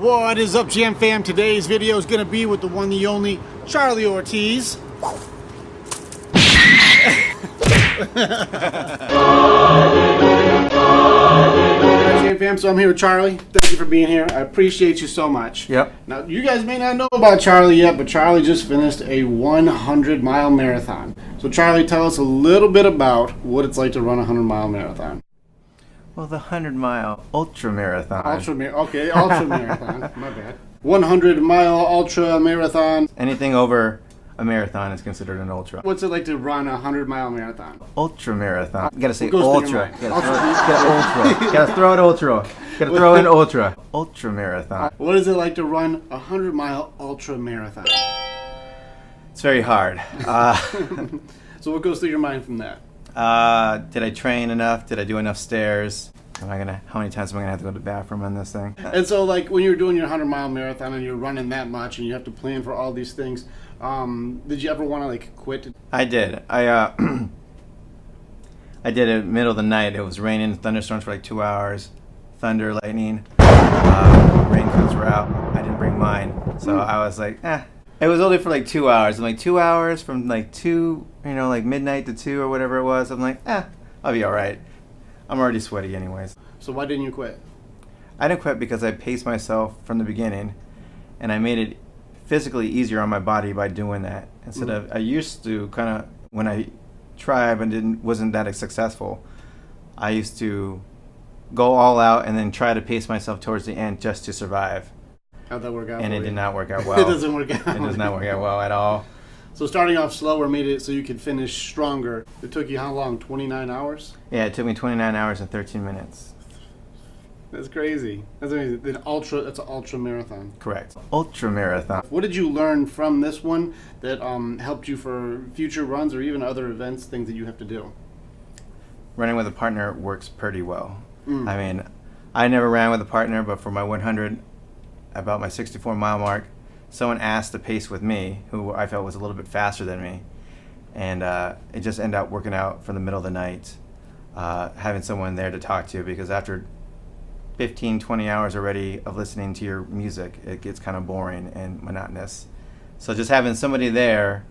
What is up, Jam Fam? Today's video is going to be with the one, the only, Charlie Ortiz. Jam Fam, so I'm here with Charlie. Thank you for being here. I appreciate you so much. Yep. Now, you guys may not know about Charlie yet, but Charlie just finished a 100-mile marathon. So, Charlie, tell us a little bit about what it's like to run a 100-mile marathon. Well, the 100-mile ultra marathon. Ultra marathon. My bad. 100-mile ultra marathon. Anything over a marathon is considered an ultra. What's it like to run a 100-mile marathon? Ultra marathon. You gotta say What goes through your ultra. mind? Gotta throw it ultra. Gotta throw in ultra. Ultra marathon. What is it like to run a 100-mile ultra marathon? It's very hard. So what goes through your mind from that? Did I train enough? Did I do enough stairs? How many times am I gonna have to go to the bathroom on this thing? And so, like, when you're doing your 100-mile marathon and you're running that much and you have to plan for all these things, did you ever want to, like, quit? I did. I did it in the middle of the night. It was raining, thunderstorms for like 2 hours, thunder, lightning. Raincoats were out. I didn't bring mine, so I was like, It was only for like 2 hours. I'm like 2 hours from like 2, like midnight to 2 or whatever it was. I'm like, I'll be all right. I'm already sweaty anyways. So why didn't you quit? I didn't quit because I paced myself from the beginning, and I made it physically easier on my body by doing that. Instead of, I used to kind of, when I tried and wasn't that successful, I used to go all out and then try to pace myself towards the end just to survive. How'd that work out? And it did not work out well. It doesn't work out. It does not work out well at all. So starting off slower made it so you could finish stronger. It took you how long? 29 hours? Yeah, it took me 29 hours and 13 minutes. That's crazy. That's amazing. That's an ultra marathon. Correct. Ultra marathon. What did you learn from this one that helped you for future runs or even other events, things that you have to do? Running with a partner works pretty well. I mean, I never ran with a partner, but for my 100, about my 64-mile mark, someone asked to pace with me, who I felt was a little bit faster than me, and it just ended up working out for the middle of the night, having someone there to talk to, because after 15, 20 hours already of listening to your music, it gets kind of boring and monotonous. So just having somebody there,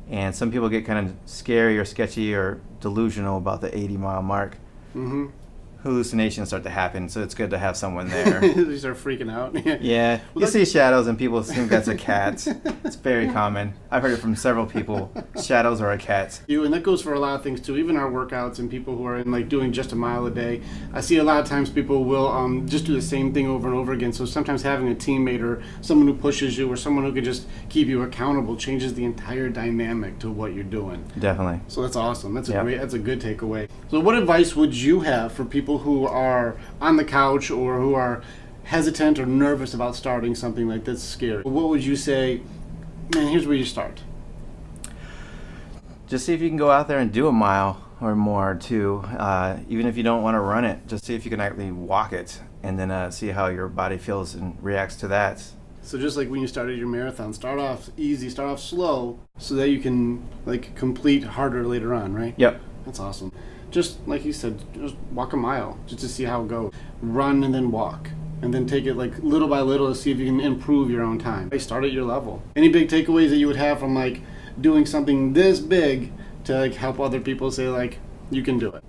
and some people get kind of scary or sketchy or delusional about the 80-mile mark. Hallucinations start to happen, so it's good to have someone there. You start freaking out. Yeah, Well, you see shadows and people think that's a cat. It's very common. I've heard it from several people. Shadows are a cat. And that goes for a lot of things too. Even our workouts and people who are in like doing just a mile a day. I see a lot of times people will just do the same thing over and over again. So sometimes having a teammate or someone who pushes you or someone who can just keep you accountable changes the entire dynamic to what you're doing. Definitely. So that's awesome. That's a good takeaway. So what advice would you have for people who are on the couch or who are hesitant or nervous about starting something like this scary? What would you say, man, here's where you start? Just see if you can go out there and do a mile or more too. Even if you don't want to run it, just see if you can actually walk it, and then see how your body feels and reacts to that. So just like when you started your marathon, start off easy, start off slow, so that you can like complete harder later on, right? Yep. That's awesome. Just like you said, just walk a mile just to see how it goes. Run and then walk. And then take it like little by little to see if you can improve your own time. Start at your level. Any big takeaways that you would have from like doing something this big to like help other people say like, you can do it?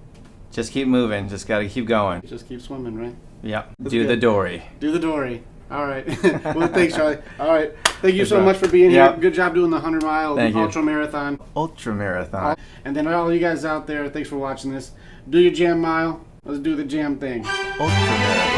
Just keep moving. Just got to keep going. Just keep swimming, right? Yep. That's Do good. the dory. Do the dory. All right. Well, thanks, Charlie. All right. Thank you so much for being here. Good job doing the 100-mile ultra marathon. Ultra marathon. And then all you guys out there, thanks for watching this. Do your jam mile. Let's do the jam thing. Ultra marathon.